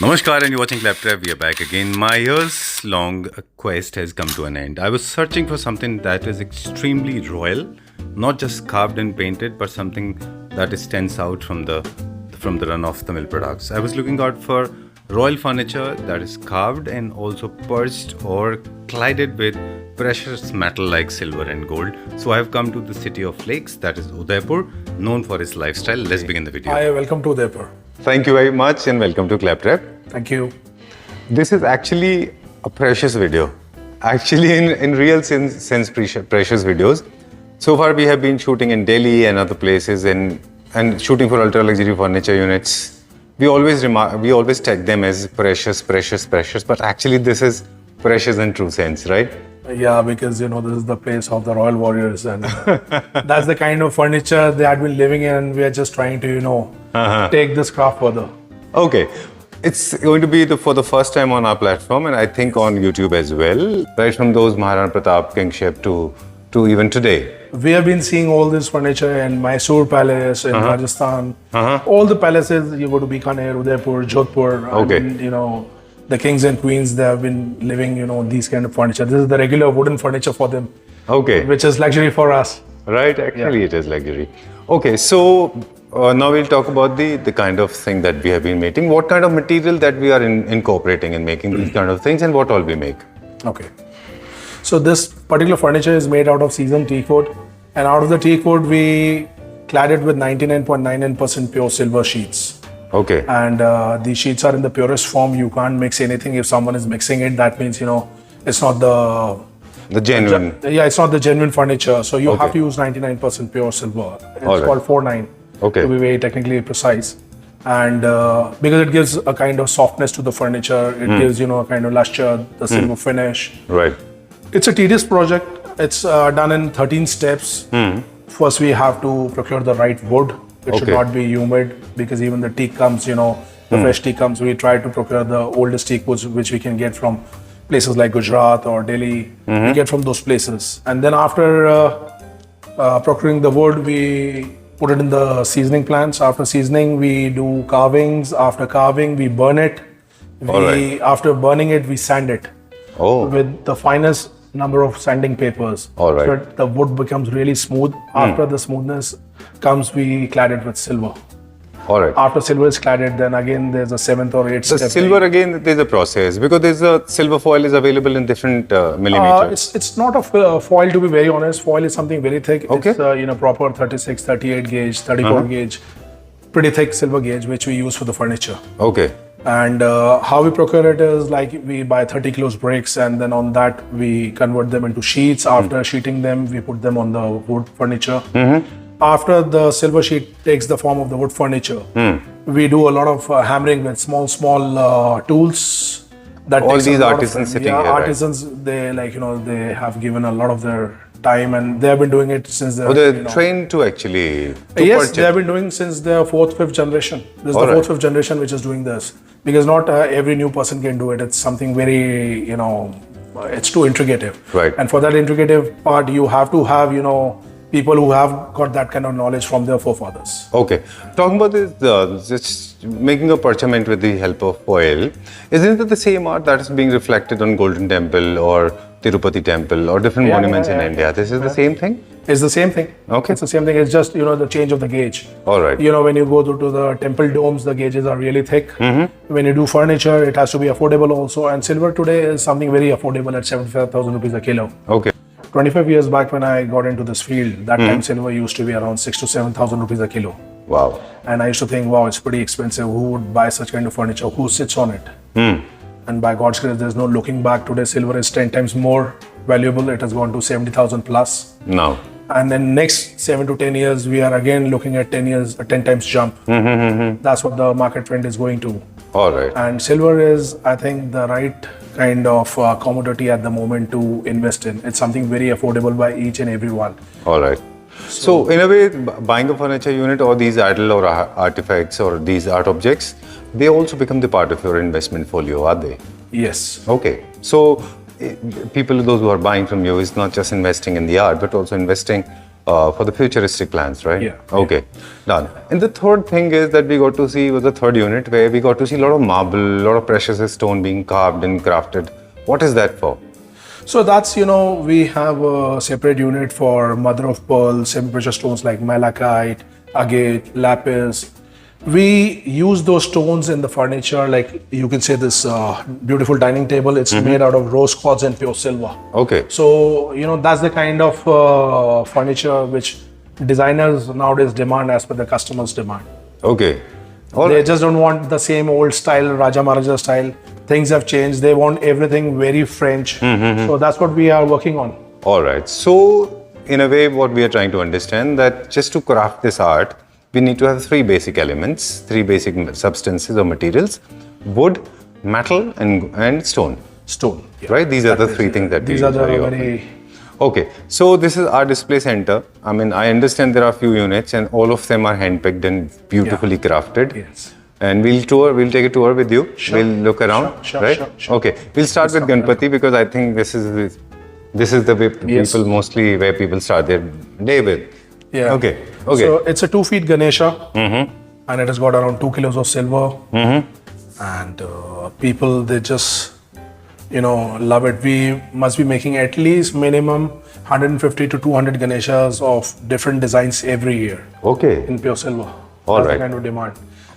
Namaskar and you're watching Claptrap. We are back again. My years-long quest has come to an end. I was searching for something that is extremely royal, not just carved and painted, but something that stands out from the run-of-the-mill products. I was looking out for royal furniture that is carved and also perched or cladded with precious metal like silver and gold. So I have come to the city of lakes, that is Udaipur, known for its lifestyle. Let's begin the video. Hi, welcome to Udaipur. Thank you very much and welcome to Claptrap. Thank you. This is actually a precious video. Actually, in real sense, precious videos. So far, we have been shooting in Delhi and other places and shooting for ultra luxury furniture units. We always tag them as precious. But actually, this is precious in true sense, right? Yeah, because this is the place of the royal warriors, and that's the kind of furniture they had been living in. And we are just trying to, take this craft further. Okay. It's going to be for the first time on our platform and I think on YouTube as well, right from those Maharana Pratap kingship to even today. We have been seeing all this furniture in Mysore Palace, in Rajasthan, all the palaces. You go to Bikaner, Udaipur, Jodhpur, Okay. and, the kings and queens, they have been living, these kind of furniture. This is the regular wooden furniture for them, Okay. which is luxury for us. Right, actually it is luxury. Okay, so now we'll talk about the kind of thing that we have been making. What kind of material that we are incorporating in making these kind of things and what all we make? Okay. So this particular furniture is made out of seasoned teak wood, and out of the teak wood we clad it with 99.99% pure silver sheets. Okay. And the sheets are in the purest form. You can't mix anything. If someone is mixing it, that means it's not The genuine. it's not the genuine furniture. So you have to use 99% pure silver. It's called 4-9. Okay. To be very technically precise. And because it gives a kind of softness to the furniture, it gives a kind of luster, the silver finish. Right. It's a tedious project. It's done in 13 steps. First, we have to procure the right wood. It should not be humid because even the teak comes, the fresh teak comes. We try to procure the oldest teak woods which we can get from places like Gujarat or Delhi. We get from those places. And then after procuring the wood, we put it in the seasoning plants. After seasoning, we do carvings. After carving, we burn it. After burning it, we sand it with the finest number of sanding papers. All right. So that the wood becomes really smooth. After the smoothness comes, we clad it with silver. All right. After silver is cladded, then again there's a 7th or 8th So step. silver again, there's a process because there's a silver foil is available in different millimeters. It's not a foil, to be very honest. Foil is something very thick. Okay. It's proper 36, 38 gauge, 34 gauge, pretty thick silver gauge, which we use for the furniture. Okay. And how we procure it is like we buy 30 kilos bricks, and then on that we convert them into sheets. After sheeting them, we put them on the wood furniture. After the silver sheet takes the form of the wood furniture, we do a lot of hammering with small tools. That All takes these a lot artisans of, sitting yeah, here, right? artisans, they they have given a lot of their time, and they have been doing it since They're trained to actually yes, purchase. they have been doing since their 4th, 5th generation. This is the 4th, 5th generation which is doing this, because not every new person can do it. It's something very, it's too intricate. Right. And for that intricate part, you have to have, people who have got that kind of knowledge from their forefathers. Okay. Talking about this, just making a parchment with the help of foil, isn't it the same art that is being reflected on Golden Temple or Tirupati Temple or different monuments in India? This is the same thing? It's the same thing. Okay. It's the same thing. It's just, the change of the gauge. All right. When you go to the temple domes, the gauges are really thick. When you do furniture, it has to be affordable also. And silver today is something very affordable at 75,000 rupees a kilo. Okay. 25 years back when I got into this field, that time silver used to be around 6,000 to 7,000 rupees a kilo. Wow. And I used to think, wow, it's pretty expensive. Who would buy such kind of furniture? Who sits on it? And by God's grace, there's no looking back. Today, silver is 10 times more valuable. It has gone to 70,000 plus. Now. And then next 7 to 10 years, we are again looking at 10 times jump. That's what the market trend is going to. All right. And silver is, I think, the right kind of commodity at the moment to invest in. It's something very affordable by each and everyone. All right. So in a way, buying a furniture unit or these idol or artifacts or these art objects, they also become the part of your investment folio, are they? Yes. Okay. So people, those who are buying from you, is not just investing in the art, but also investing for the futuristic plans, right? Yeah. Okay, done. And the third thing is that we got to see was the third unit where we got to see a lot of marble, a lot of precious stone being carved and crafted. What is that for? So that's, we have a separate unit for mother of pearl, semi-precious stones like malachite, agate, lapis. We use those stones in the furniture, like you can say this beautiful dining table. It's made out of rose quartz and pure silver. Okay. So, that's the kind of furniture which designers nowadays demand as per the customer's demand. Okay. They just don't want the same old style, Raja Maharaja style. Things have changed. They want everything very French. So that's what we are working on. All right. So, in a way, what we are trying to understand that just to craft this art, we need to have three basic elements, three basic substances or materials: wood, metal, and stone. Stone. Yeah. Right? These are the three things that we These are use the very often. very. Okay, so this is our display center. I mean, I understand there are a few units and all of them are handpicked and beautifully crafted. Yes. And we'll take a tour with you. Sure. We'll look around, Sure, right? sure. Okay, we'll start with Ganpati because I think this is the way Yes. people mostly where people start their day with. Yeah. Okay. So it's a 2 feet Ganesha, and it has got around 2 kilos of silver. And people, they just, love it. We must be making at least minimum 150 to 200 Ganeshas of different designs every year Okay. in pure silver. All That's right. the kind of demand.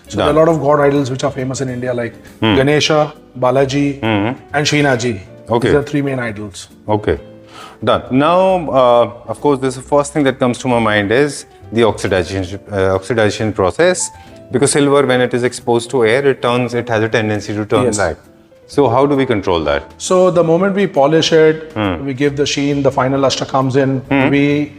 So there are a lot of god idols which are famous in India, like Ganesha, Balaji, and Srinaji. Okay. These are three main idols. Okay. Done. Now, of course, the first thing that comes to my mind is the oxidation process, because silver, when it is exposed to air, it has a tendency to turn Yes. black. So how do we control that? So the moment we polish it, we give the sheen, the final luster comes in, we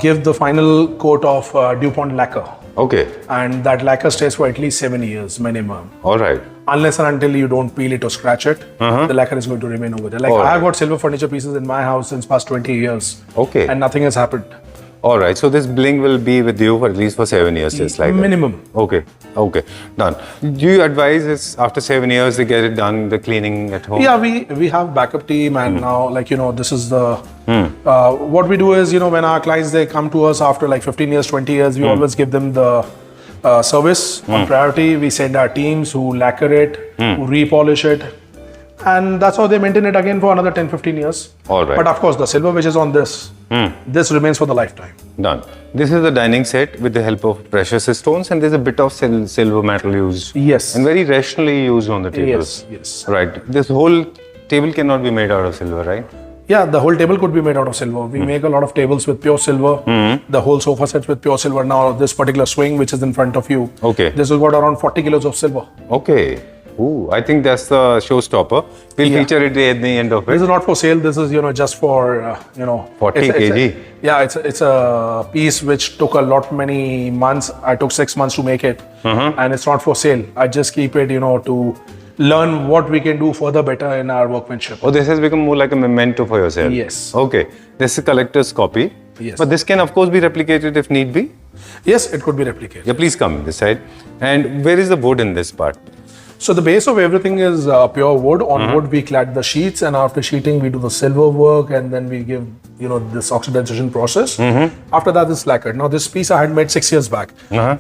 give the final coat of DuPont lacquer. Okay. And that lacquer stays for at least 7 years minimum. All right. Unless and until you don't peel it or scratch it, the lacquer is going to remain over there. Like I have got silver furniture pieces in my house since past 20 years. Okay. And nothing has happened. All right. So this bling will be with you for at least for 7 years, just like that. Minimum. Okay. Okay. Done. Do you advise it's after 7 years they get it done, the cleaning at home? Yeah, we have backup team, and now, like, this is the what we do is, when our clients, they come to us after like 15 years, 20 years, we always give them the service on priority. We send our teams who lacquer it, who repolish it, and that's how they maintain it again for another 10-15 years. All right. But of course, the silver which is on this remains for the lifetime. Done. This is the dining set with the help of precious stones, and there's a bit of silver metal used. Yes. And very rationally used on the table. Yes. Right. This whole table cannot be made out of silver, right? Yeah, the whole table could be made out of silver. We make a lot of tables with pure silver. The whole sofa sets with pure silver. Now, this particular swing which is in front of you, Okay. this has got around 40 kilos of silver. Okay. Ooh, I think that's the showstopper. We'll feature it at the end of This it. is not for sale. This is, just for, 40 kg. It's a piece which took many months. I took 6 months to make it, and it's not for sale. I just keep it, to learn what we can do further better in our workmanship. Oh, this has become more like a memento for yourself. Yes. Okay. This is a collector's copy. Yes. But this can, of course, be replicated if need be. Yes, it could be replicated. Yeah, please come this side. And where is the wood in this part? So the base of everything is pure wood. On wood, we clad the sheets, and after sheeting, we do the silver work, and then we give, this oxidization process. After that, it's lacquered. Now, this piece I had made 6 years back.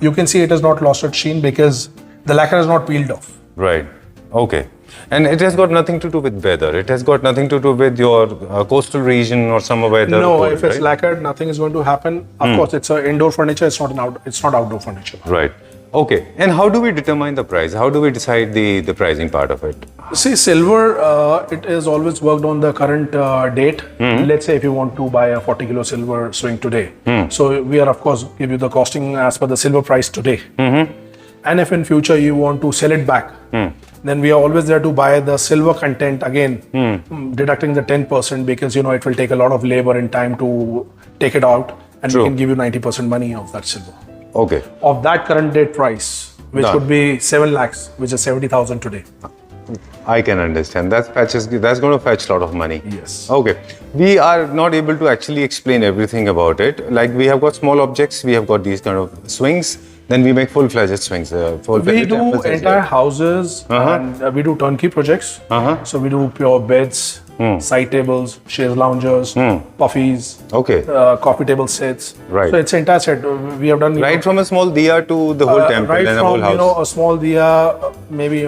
You can see it has not lost its sheen because the lacquer is not peeled off. Right. Okay. And it has got nothing to do with weather. It has got nothing to do with your coastal region or summer weather. No, cold, if it's right? lacquered, nothing is going to happen. Of course, it's an indoor furniture. It's not outdoor furniture. Right. Okay. And how do we determine the price? How do we decide the pricing part of it? See, silver, it is always worked on the current date. Let's say if you want to buy a 40 kilo silver swing today. So we are, of course, give you the costing as per the silver price today. And if in future you want to sell it back, then we are always there to buy the silver content again, deducting the 10% because, it will take a lot of labor and time to take it out, and we can give you 90% money of that silver. Okay. Of that current date price, which would be 7 lakhs, which is 70,000 today. I can understand. That's going to fetch a lot of money. Yes. Okay. We are not able to actually explain everything about it. Like we have got small objects, we have got these kind of swings. Then we make full-fledged swings. We do entire houses and we do turnkey projects. So we do pure beds, side tables, chaise loungers, puffies, coffee table sets. Right. So it's an entire set. We have done Right from a small diya to the whole temple right and a from whole house. a small diya, maybe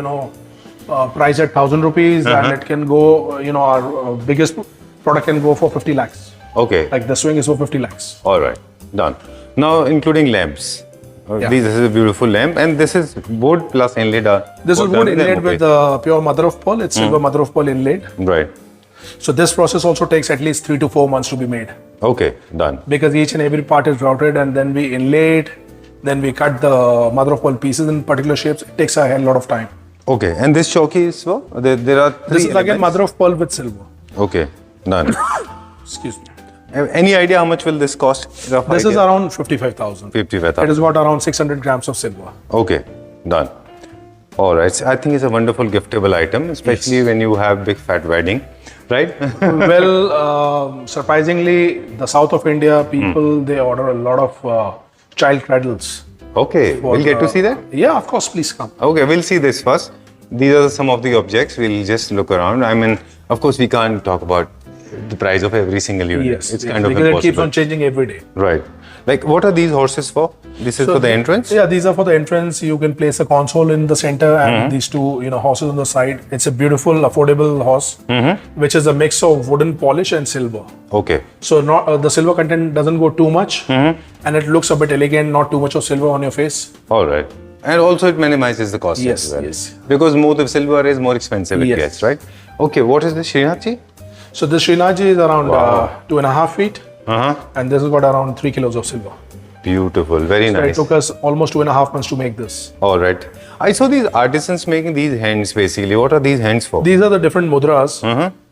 price at 1,000 rupees, and it can go. Our biggest product can go for 50 lakhs. Okay. Like the swing is for 50 lakhs. All right. Done. Now, including lamps. This is a beautiful lamp, and this is wood plus inlaid. This is wood inlaid with pure mother of pearl. It's silver mother of pearl inlaid. Right. So this process also takes at least 3 to 4 months to be made. Okay. Done. Because each and every part is routed, and then we inlay it, then we cut the mother of pearl pieces in particular shapes. It takes a hell lot of time. Okay. And this chowki is for? There are 3 This is again elements? mother of pearl with silver. Okay. Done. Excuse me. Any idea how much will this cost? This is around 55,000. 55,000. It has got around 600 grams of silver. Okay, done. All right. So I think it's a wonderful giftable item, especially when you have big fat wedding, right? Well, surprisingly, the south of India people they order a lot of child cradles. Okay, we'll get to see that. Yeah, of course. Please come. Okay, we'll see this first. These are some of the objects. We'll just look around. I mean, of course, we can't talk about the price of every single unit. Yes, it's kind of because impossible. it keeps on changing every day. Right. Like, what are these horses for? This is for the entrance? Yeah, these are for the entrance. You can place a console in the center and these two, horses on the side. It's a beautiful, affordable horse, which is a mix of wooden polish and silver. Okay. So not the silver content doesn't go too much, and it looks a bit elegant. Not too much of silver on your face. All right. And also it minimizes the cost Yes, as well. yes. Because more the silver is more expensive it Yes. gets, right? Okay, what is this Srinathji? So this Srinathji is around 2.5 feet, Uh-huh. and this has got around 3 kilos of silver. Beautiful, very It nice. took us almost 2.5 months to make this. All right. I saw these artisans making these hands basically. What are these hands for? These are the different mudras.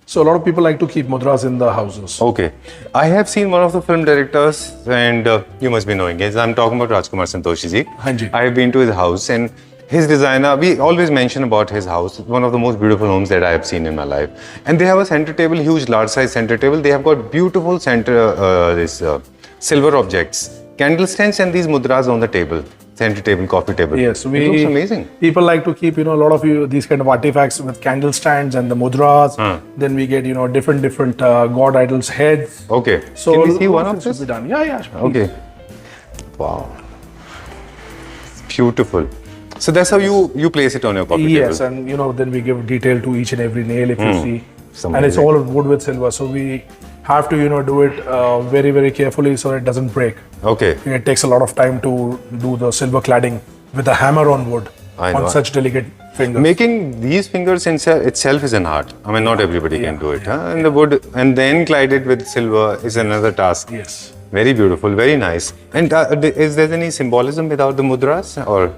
So a lot of people like to keep mudras in the houses. Okay. I have seen one of the film directors, and you must be knowing it. I'm talking about Rajkumar Santoshi ji. Hanji. I have been to his house, and his designer, we always mention about his house. It's one of the most beautiful homes that I have seen in my life. And they have a center table, huge, large size center table. They have got beautiful silver objects, candle stands, and these mudras on the table. Center table, coffee table. Yes, it looks amazing. People like to keep, a lot of these kind of artifacts with candle stands and the mudras. Then we get, different god idols' heads. Okay. So can we see one all of should this? be done. Yeah, sure. Okay. Wow. Beautiful. So that's how you place it on your coffee Yes, table. and then we give detail to each and every nail if you see. It's And it's amazing. all wood with silver. So we have to, do it very, very carefully so it doesn't break. Okay. It takes a lot of time to do the silver cladding with a hammer on wood I know. on such delicate fingers. Making these fingers itself is an art. I mean, not everybody can do it. Huh? And the wood, and then clad it with silver is another task. Yes. Very beautiful, very nice. And is there any symbolism without the mudras, or?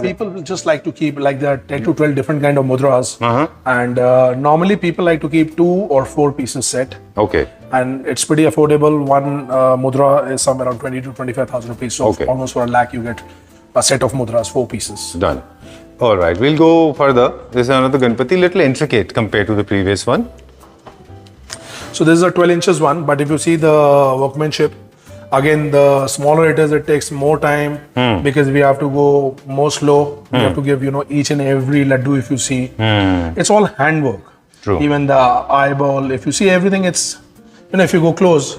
People just like to keep like there are 10 to 12 different kind of mudras, and normally people like to keep 2 or 4 pieces set, Okay. and it's pretty affordable. One mudra is somewhere around 20 to 25,000 rupees. So Okay. almost for a lakh you get a set of mudras, 4 pieces. Done. All right, we'll go further. This is another Ganpati, little intricate compared to the previous one. So this is a 12 inches one, but if you see the workmanship, again the smaller it is, it takes more time because we have to go more slow. We have to give each and every laddu. If you see, it's all handwork. True. Even the eyeball, if you see everything, it's if you go close,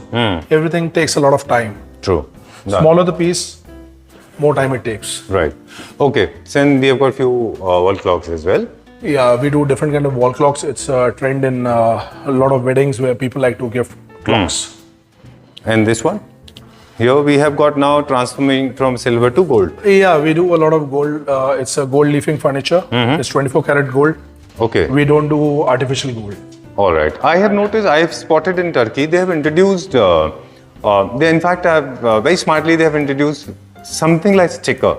everything takes a lot of time. True. Done. Smaller the piece, more time it takes. Right. Okay. Then we have got few wall clocks as well. Yeah, we do different kind of wall clocks. It's a trend in a lot of weddings where people like to gift clocks. And this one? Here we have got now transforming from silver to gold. Yeah, we do a lot of gold. It's a gold leafing furniture. It's 24 karat gold. Okay. We don't do artificial gold. All right. I have noticed, I have spotted in Turkey, they have introduced, in fact, very smartly, they have introduced something like sticker.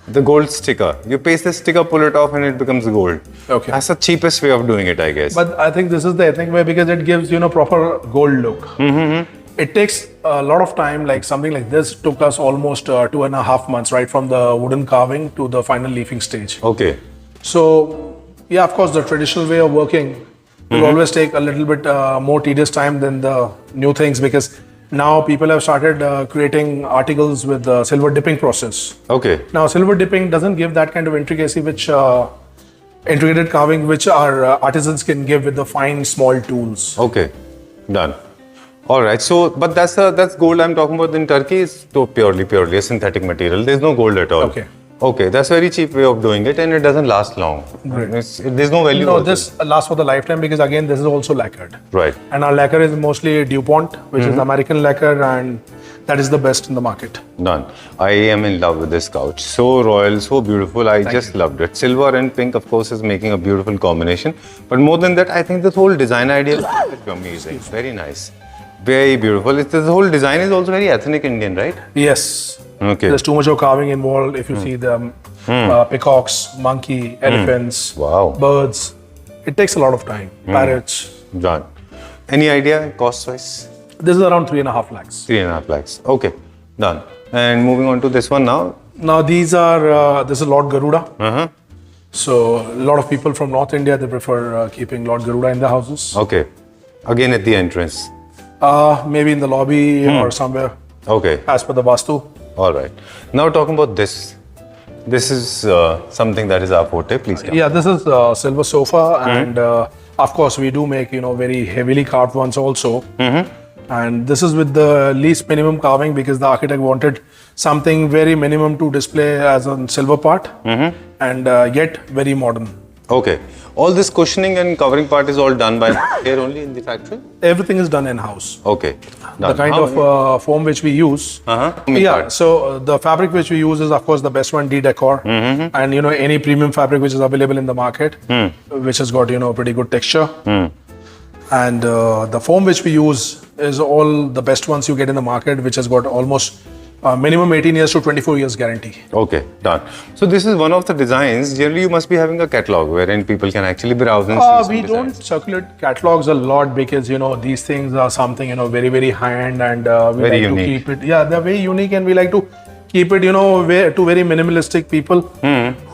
The gold sticker. You paste the sticker, pull it off, and it becomes gold. Okay. That's the cheapest way of doing it, I guess. But I think this is the ethnic way because it gives proper gold look. It takes a lot of time. Like something like this took us almost 2.5 months, right from the wooden carving to the final leafing stage. Okay. So yeah, of course, the traditional way of working will always take a little bit more tedious time than the new things because now people have started creating articles with the silver dipping process. Okay. Now, silver dipping doesn't give that kind of intricacy which integrated carving which our artisans can give with the fine small tools. Okay, done. All right. So, but that's gold I'm talking about in Turkey is so purely a synthetic material. There's no gold at all. Okay. Okay, that's a very cheap way of doing it, and it doesn't last long. Great. There's no value. No, also. this lasts for the lifetime because again, this is also lacquered. Right. And our lacquer is mostly DuPont, which is American lacquer, and that is the best in the market. Done. I am in love with this couch. So royal, so beautiful. I just loved it. Silver and pink, of course, is making a beautiful combination. But more than that, I think this whole design idea is amazing. Very nice. Very beautiful. The whole design is also very ethnic Indian, right? Yes. Okay. There's too much of carving involved. If you see the peacocks, monkey, elephants, Wow. birds, it takes a lot of time. Parrots. Done. Any idea cost-wise? This is around 3.5 lakhs. 3.5 lakhs. Okay. Done. And moving on to this one now. Now these are, this is Lord Garuda. Uh-huh. So a lot of people from North India, they prefer keeping Lord Garuda in their houses. Okay. Again at the entrance. Maybe in the lobby or somewhere Okay. as per the Vastu. All right. Now talking about this. This is something that is our forte. Please tell. Yeah, this is silver sofa, and of course we do make very heavily carved ones also. And this is with the least minimum carving because the architect wanted something very minimum to display as a silver part, and yet very modern. Okay. All this cushioning and covering part is all done by here only in the factory? Everything is done in house. Okay. The Done. kind of foam which we use. Yeah, so the fabric which we use is of course the best one, D-Decor, and any premium fabric which is available in the market, which has got pretty good texture. And the foam which we use is all the best ones you get in the market, which has got almost minimum 18 years to 24 years guarantee. Okay, done. So this is one of the designs. Generally, you must be having a catalog wherein people can actually browse and see some We don't designs. circulate catalogs a lot because these things are something very very high end, and we Very like unique. to keep it. Yeah, they're very unique, and we like to keep it to very minimalistic people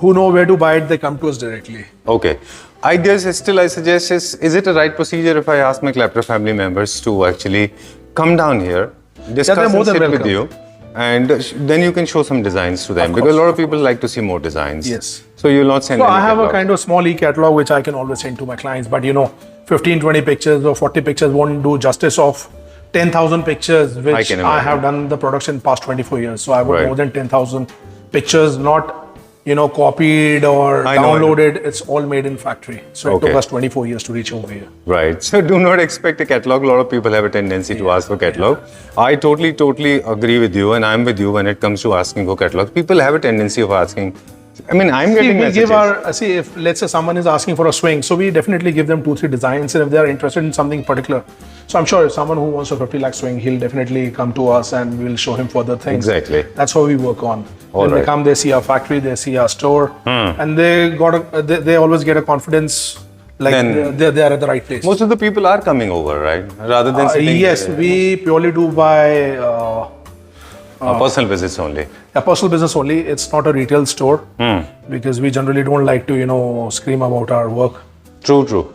who know where to buy it. They come to us directly. Okay. I guess I suggest is it a right procedure if I ask my Clapper family members to actually come down here, discuss they're more and than sit welcome. with you, and then you can show some designs to them because a lot of people like to see more designs. Yes. So you'll not send So any I have a catalog. kind of small e-catalog which I can always send to my clients, but 15, 20 pictures or 40 pictures won't do justice of 10,000 pictures which can I imagine. have done the production past 24 years. So I have Right. more than 10,000 pictures, not copied or I know. downloaded. It's all made in factory. So it Okay. took us 24 years to reach over here. Right. So do not expect a catalog. A lot of people have a tendency to ask for catalog. I totally agree with you, and I'm with you when it comes to asking for catalog. People have a tendency of asking. I mean, I'm getting We messages. give if let's say someone is asking for a swing, so we definitely give them 2-3 designs, and if they are interested in something particular, so I'm sure if someone who wants a 50 lakh swing, he'll definitely come to us and we'll show him further things. Exactly. That's how we work on. All When they right. come, they see our factory, they see our store, and they always get a confidence like Then- they are at the right place. Most of the people are coming over, right? Rather than sitting Yes, there. we purely do by Personal visits only. a personal business only. It's not a retail store because we generally don't like to scream about our work. True.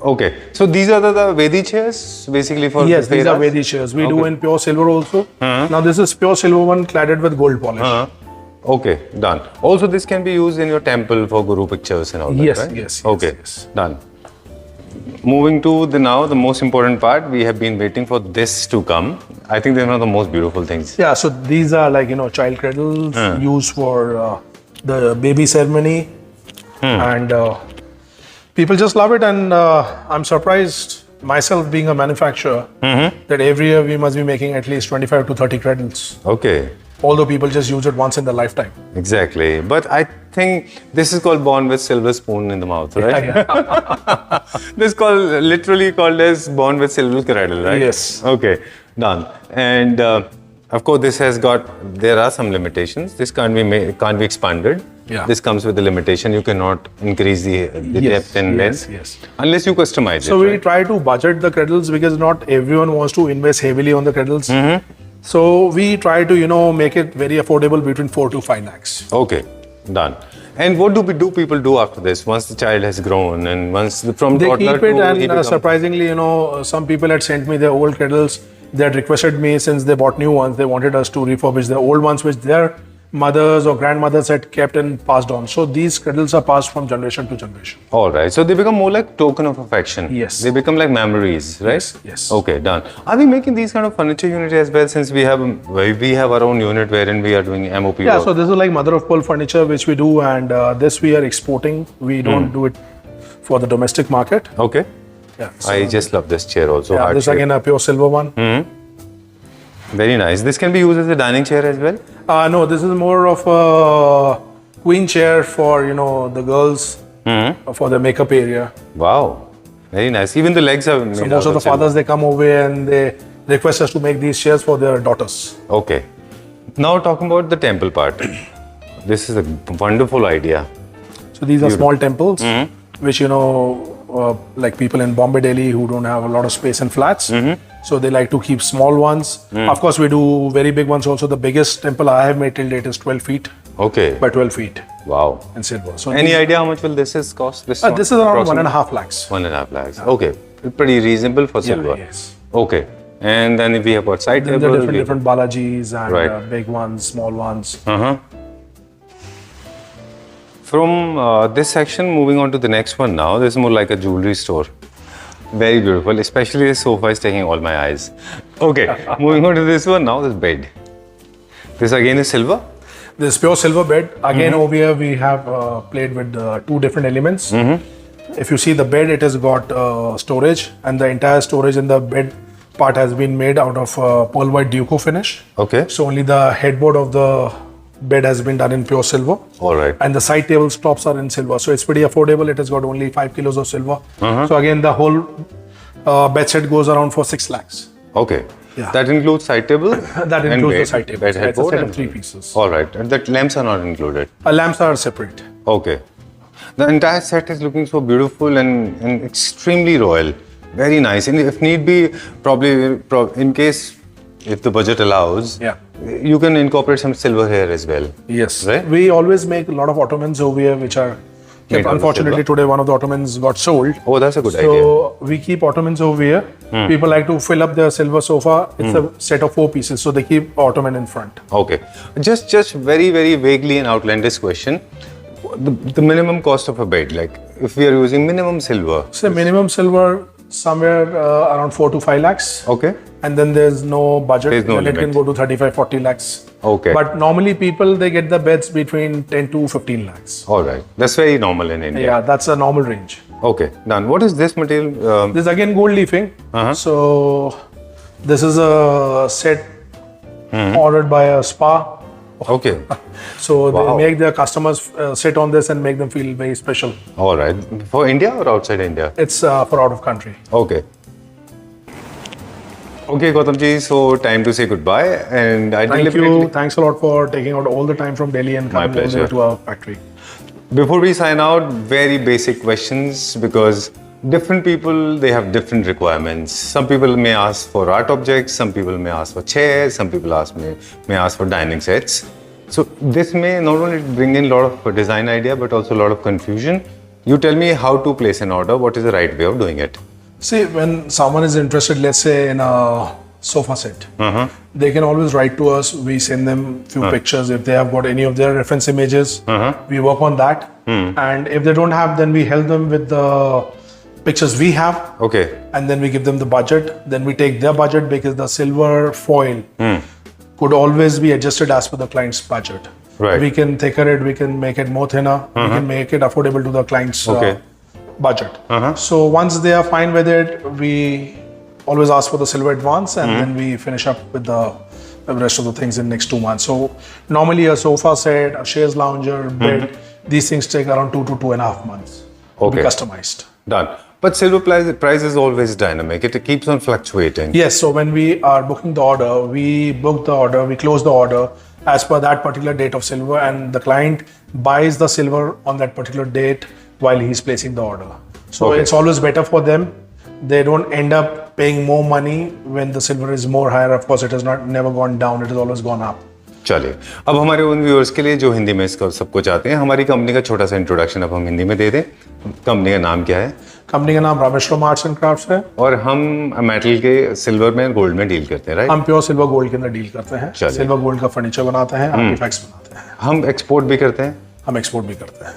Okay. So these are the Vedi chairs basically for Yes, these are Vedas? Vedi chairs. We do in pure silver also. Now this is pure silver one cladded with gold polish. Okay, done. Also, this can be used in your temple for guru pictures and all that, Yes, right? yes, Okay, yes. done. Moving to the most important part. We have been waiting for this to come. I think they're one of the most beautiful things. Yeah, so these are like child cradles used for the baby ceremony, and people just love it. And I'm surprised myself, being a manufacturer, that every year we must be making at least 25 to 30 cradles. Okay, Although people just use it once in their lifetime. exactly. But I think this is called born with silver spoon in the mouth, right? This is literally called as born with silver cradle, right? Yes. Okay, done. And of course, there are some limitations. This can't be expanded. Yeah. This comes with a limitation. You cannot increase the depth and length yes. unless you customize So it. we right? try to budget the cradles because not everyone wants to invest heavily on the cradles. So we try to make it very affordable between 4 to 5 lakhs. Okay, done. And what do people do after this? Once the child has grown and from They toddler keep it, to he and becomes- surprisingly, some people had sent me their old cradles. They had requested me, since they bought new ones, they wanted us to refurbish their old ones, which they're mothers or grandmothers had kept and passed on. So these cradles are passed from generation to generation. All right. So they become more like token of affection. Yes. They become like memories, right? Yes. Okay, done. Are we making these kind of furniture units as well? Since we have our own unit wherein we are doing MOP Yeah. work. So this is like mother of pearl furniture which we do, and this we are exporting. We don't do it for the domestic market. Okay. Yeah. I just love this chair also. Yeah, heart this shape. again a pure silver one. Very nice. This can be used as a dining chair as well. No, this is more of a queen chair for the girls for the makeup area. Wow. Very nice. Even the legs are made So out most of the silver. fathers they come over and they request us to make these chairs for their daughters. Okay. Now talking about the temple part. This is a wonderful idea. So these are small temples, which like people in Bombay, Delhi who don't have a lot of space in flats. So they like to keep small ones. Of course, we do very big ones also. The biggest temple I have made till date is 12 feet Okay. by 12 feet Wow. in silver. So Any idea how much will this cost? This this is around approximately? 1.5 lakhs. 1.5 lakhs. Okay. Pretty reasonable for silver. Yes. Okay. And then we have got side Then table. there are different Balajis and Right. big ones, small ones. From this section, moving on to the next one now, this is more like a jewelry store. Very beautiful, especially the sofa is taking all my eyes. Okay, moving on to this one now, this bed. This again is silver? This pure silver bed. Again, over here we have played with two different elements. If you see the bed, it has got storage, and the entire storage in the bed part has been made out of pearl white Duco finish. Okay. So only the headboard of the bed has been done in pure silver. All right. And the side table tops are in silver. So it's pretty affordable. It has got only 5 kilos of silver. So again, the whole bed set goes around for 6 lakhs. Okay. Yeah. That includes side table? That and includes bed, the side table. Bed It's a headboard set of and 3 pieces. All right. And the lamps are not included? Lamps are separate. Okay. The entire set is looking so beautiful and extremely royal. Very nice. And if need be, probably in case if the budget allows, Yeah. you can incorporate some silver here as well. Yes. Right? We always make a lot of ottomans over here which are Made kept. out of Unfortunately, silver? today one of the ottomans got sold. Oh, that's a good idea. So we keep ottomans over here. People like to fill up their silver sofa. It's a set of 4 pieces, so they keep ottoman in front. Okay. Just very, very vaguely an outlandish question. The minimum cost of a bed, like if we are using minimum silver. So minimum silver somewhere around 4 to 5 lakhs. Okay. And then there's no budget. There's no then it can limit. go to 35, 40 lakhs. Okay. But normally people, they get the beds between 10 to 15 lakhs. All right. That's very normal in India. Yeah, that's a normal range. Okay. Done. What is this material? This is again gold leafing. So this is a set ordered by a spa. Okay. So Wow. they make their customers sit on this and make them feel very special. All right. For India or outside India? It's for out of country. Okay. Okay, Gautam ji, so time to say goodbye. And I Thank deliberately- you. Thanks a lot for taking out all the time from Delhi and coming all the way pleasure. to our factory. Before we sign out, very basic questions because different people, they have different requirements. Some people may ask for art objects, some people may ask for chairs, some people may ask for dining sets. So this may not only bring in a lot of design idea, but also a lot of confusion. You tell me how to place an order, what is the right way of doing it? See, when someone is interested, let's say in a sofa set, they can always write to us. We send them few pictures. If they have got any of their reference images, we work on that. And if they don't have, then we help them with the pictures we have. Okay. And then we give them the budget. Then we take their budget because the silver foil could always be adjusted as per the client's budget. Right. We can thicker it, we can make it more thinner, we can make it affordable to the client's budget. So once they are fine with it, we always ask for the silver advance and then we finish up with the rest of the things in next 2 months. So normally a sofa set, a chaise lounger, bed, these things take around 2 to 2.5 months to be Okay. customized. Done. But silver price is always dynamic. It keeps on fluctuating. Yes, so when we are booking the order, we book the order, we close the order as per that particular date of silver, and the client buys the silver on that particular date while he's placing the order. So Okay. it's always better for them. They don't end up paying more money when the silver is more higher. Of course, it has never gone down, it has always gone up. चलिए, अब हमारे उन viewers के लिए जो हिंदी में इसको सबको चाहते हैं, हमारी कंपनी का छोटा सा इंट्रोडक्शन अब हम हिंदी में दे दें। कंपनी का नाम क्या है? कंपनी का नाम रामेश्वरम आर्ट्स एंड क्राफ्ट्स है। और हम मेटल के सिल्वर में गोल्ड में डील करते हैं, राइट? हम प्योर सिल्वर गोल्ड के अंदर डील करते हैं। चलिए। सिल्वर गोल्ड का फर्नीचर बनाते हैं, आर्टिफैक्ट्स बनाते हैं। हम एक्सपोर्ट भी करते हैं? हम एक्सपोर्ट भी करते हैं।